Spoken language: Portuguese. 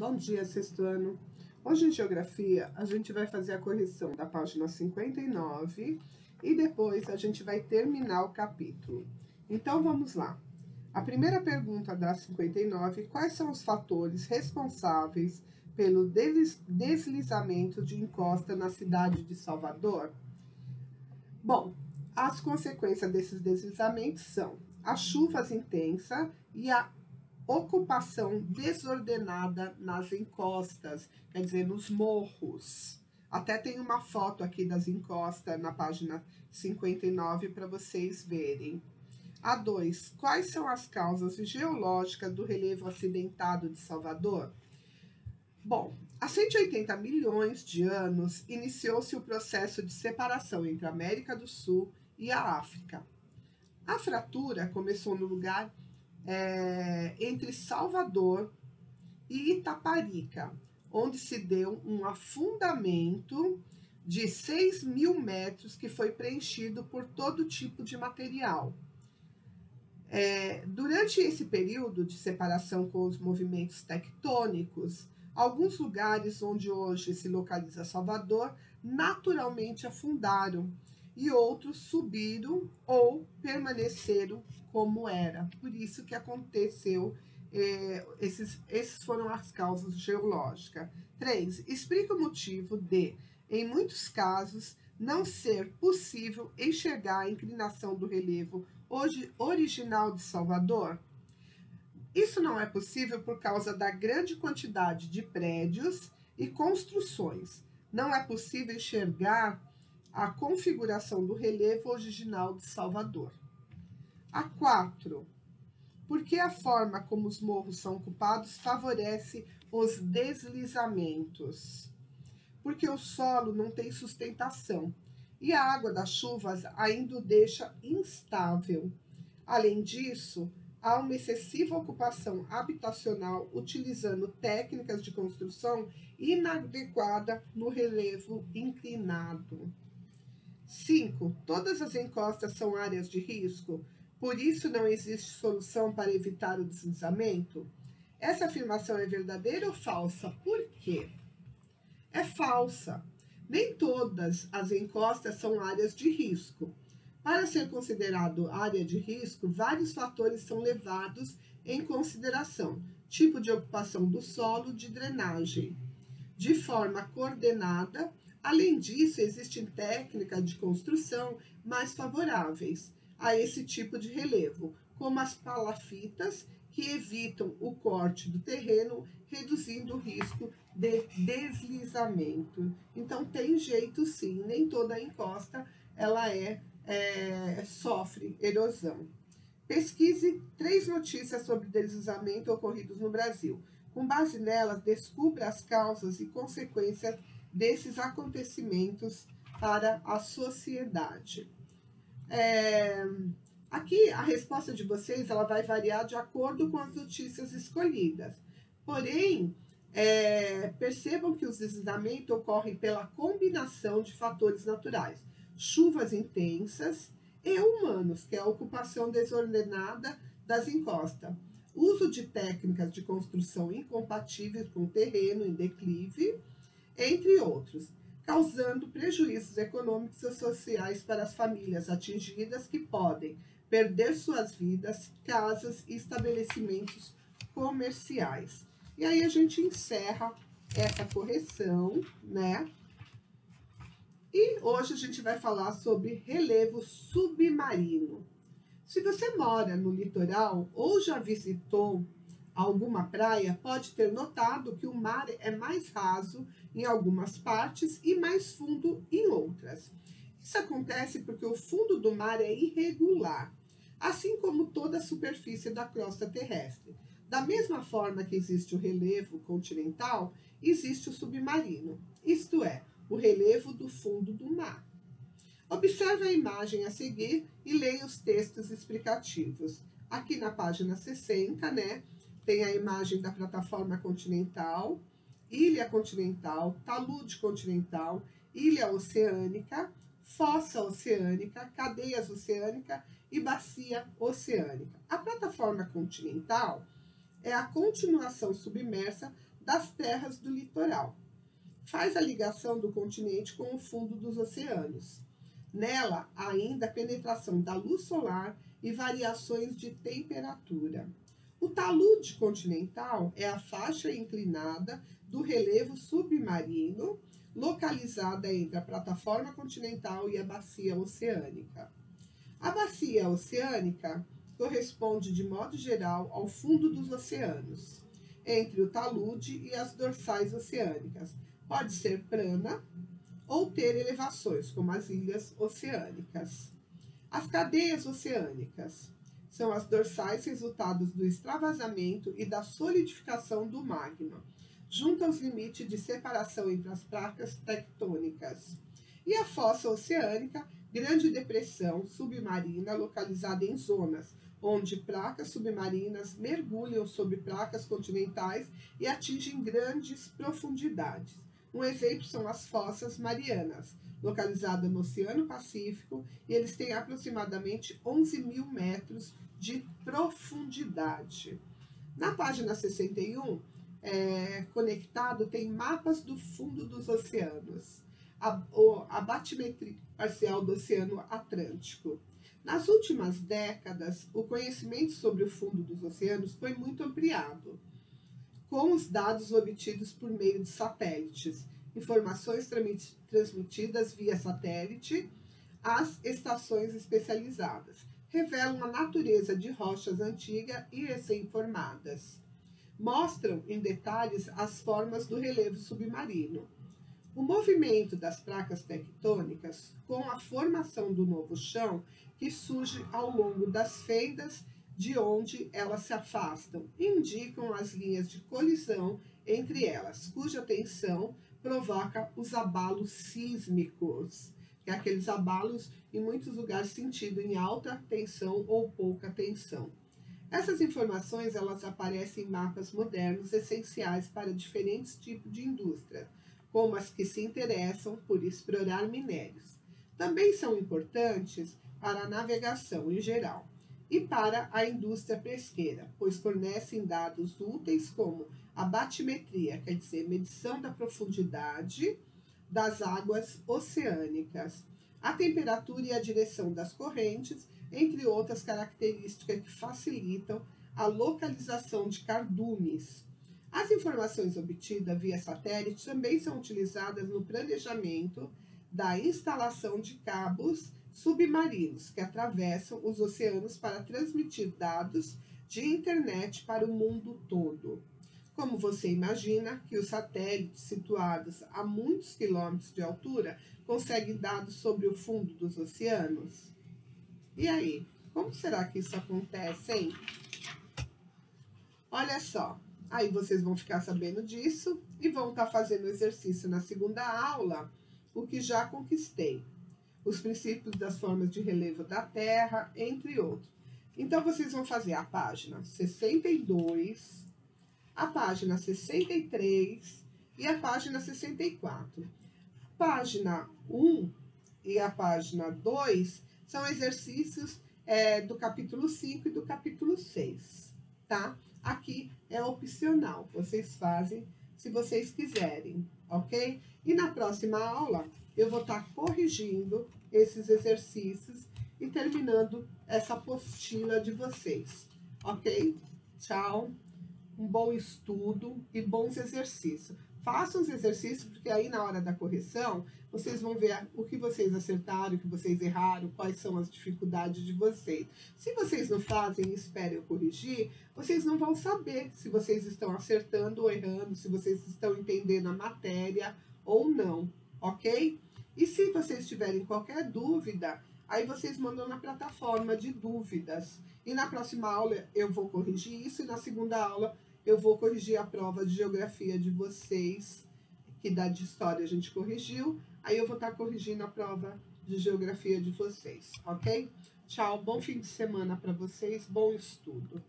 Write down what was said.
Bom dia, sexto ano. Hoje em Geografia, a gente vai fazer a correção da página 59 e depois a gente vai terminar o capítulo. Então, vamos lá. A primeira pergunta da 59, quais são os fatores responsáveis pelo deslizamento de encosta na cidade de Salvador? Bom, as consequências desses deslizamentos são as chuvas intensas e a ocupação desordenada nas encostas, quer dizer, nos morros. Até tem uma foto aqui das encostas na página 59 para vocês verem. A 2. Quais são as causas geológicas do relevo acidentado de Salvador? Bom, há 180 milhões de anos iniciou-se o processo de separação entre a América do Sul e a África. A fratura começou no lugar entre Salvador e Itaparica, onde se deu um afundamento de 6.000 metros que foi preenchido por todo tipo de material. Durante esse período de separação com os movimentos tectônicos, alguns lugares onde hoje se localiza Salvador naturalmente afundaram e outros subiram ou permaneceram como era. Por isso que aconteceu, esses foram as causas geológicas. 3. Explica o motivo de, em muitos casos, não ser possível enxergar a inclinação do relevo original de Salvador. Isso não é possível por causa da grande quantidade de prédios e construções. Não é possível enxergar a configuração do relevo original de Salvador. A 4. Porque a forma como os morros são ocupados favorece os deslizamentos. Porque o solo não tem sustentação e a água das chuvas ainda o deixa instável. Além disso, há uma excessiva ocupação habitacional utilizando técnicas de construção inadequada no relevo inclinado. 5. Todas as encostas são áreas de risco, por isso não existe solução para evitar o deslizamento? Essa afirmação é verdadeira ou falsa? Por quê? É falsa. Nem todas as encostas são áreas de risco. Para ser considerado área de risco, vários fatores são levados em consideração: tipo de ocupação do solo, de drenagem, de forma coordenada. Além disso, existem técnicas de construção mais favoráveis a esse tipo de relevo, como as palafitas, que evitam o corte do terreno, reduzindo o risco de deslizamento. Então, tem jeito sim, nem toda encosta ela sofre erosão. Pesquise 3 notícias sobre deslizamento ocorridos no Brasil. Com base nelas, descubra as causas e consequências desses acontecimentos para a sociedade. Aqui a resposta de vocês ela vai variar de acordo com as notícias escolhidas. Porém, percebam que os deslizamentos ocorrem pela combinação de fatores naturais, chuvas intensas e humanos, que é a ocupação desordenada das encostas, uso de técnicas de construção incompatíveis com o terreno em declive, entre outros, causando prejuízos econômicos e sociais para as famílias atingidas que podem perder suas vidas, casas e estabelecimentos comerciais. E aí a gente encerra essa correção, né? E hoje a gente vai falar sobre relevo submarino. Se você mora no litoral ou já visitou alguma praia, pode ter notado que o mar é mais raso em algumas partes e mais fundo em outras. Isso acontece porque o fundo do mar é irregular, assim como toda a superfície da crosta terrestre. Da mesma forma que existe o relevo continental, existe o submarino, isto é, o relevo do fundo do mar. Observe a imagem a seguir e leia os textos explicativos. Aqui na página 60, né, tem a imagem da plataforma continental, ilha continental, talude continental, ilha oceânica, fossa oceânica, cadeias oceânicas e bacia oceânica. A plataforma continental é a continuação submersa das terras do litoral. Faz a ligação do continente com o fundo dos oceanos. Nela, há ainda a penetração da luz solar e variações de temperatura. O talude continental é a faixa inclinada do relevo submarino, localizada entre a plataforma continental e a bacia oceânica. A bacia oceânica corresponde, de modo geral, ao fundo dos oceanos, entre o talude e as dorsais oceânicas. Pode ser plana ou ter elevações, como as ilhas oceânicas. As cadeias oceânicas são as dorsais resultados do extravasamento e da solidificação do magma, junto aos limites de separação entre as placas tectônicas. E a fossa oceânica, grande depressão submarina localizada em zonas onde placas submarinas mergulham sobre placas continentais e atingem grandes profundidades. Um exemplo são as fossas marianas, localizadas no Oceano Pacífico, e eles têm aproximadamente 11.000 metros de profundidade. Na página 61, conectado, tem mapas do fundo dos oceanos, a batimetria parcial do Oceano Atlântico. Nas últimas décadas, o conhecimento sobre o fundo dos oceanos foi muito ampliado, com os dados obtidos por meio de satélites, informações transmitidas via satélite às estações especializadas, revelam a natureza de rochas antigas e recém-formadas. Mostram em detalhes as formas do relevo submarino. O movimento das placas tectônicas, com a formação do novo chão que surge ao longo das fendas de onde elas se afastam, indicam as linhas de colisão entre elas, cuja tensão provoca os abalos sísmicos, que é aqueles abalos em muitos lugares sentido em alta tensão ou pouca tensão. Essas informações elas aparecem em mapas modernos essenciais para diferentes tipos de indústria, como as que se interessam por explorar minérios. Também são importantes para a navegação em geral e para a indústria pesqueira, pois fornecem dados úteis como a batimetria, quer dizer, medição da profundidade das águas oceânicas, a temperatura e a direção das correntes, entre outras características que facilitam a localização de cardumes. As informações obtidas via satélite também são utilizadas no planejamento da instalação de cabos submarinos que atravessam os oceanos para transmitir dados de internet para o mundo todo. Como você imagina que os satélites situados a muitos quilômetros de altura conseguem dados sobre o fundo dos oceanos? E aí, como será que isso acontece, hein? Olha só, aí vocês vão ficar sabendo disso e vão estar fazendo exercício na segunda aula, o que já conquistei. Os princípios das formas de relevo da Terra, entre outros. Então, vocês vão fazer a página 62, a página 63 e a página 64. A página 1 e a página 2 são exercícios do capítulo 5 e do capítulo 6, tá? Aqui é opcional, vocês fazem se vocês quiserem, ok? E na próxima aula, eu vou estar corrigindo esses exercícios e terminando essa apostila de vocês, ok? Tchau, um bom estudo e bons exercícios. Façam os exercícios, porque aí na hora da correção, vocês vão ver o que vocês acertaram, o que vocês erraram, quais são as dificuldades de vocês. Se vocês não fazem e esperem eu corrigir, vocês não vão saber se vocês estão acertando ou errando, se vocês estão entendendo a matéria ou não, ok? E se vocês tiverem qualquer dúvida, aí vocês mandam na plataforma de dúvidas. E na próxima aula eu vou corrigir isso, e na segunda aula eu vou corrigir a prova de geografia de vocês, que da de história a gente corrigiu. Aí eu vou estar corrigindo a prova de geografia de vocês, ok? Tchau, bom fim de semana para vocês, bom estudo.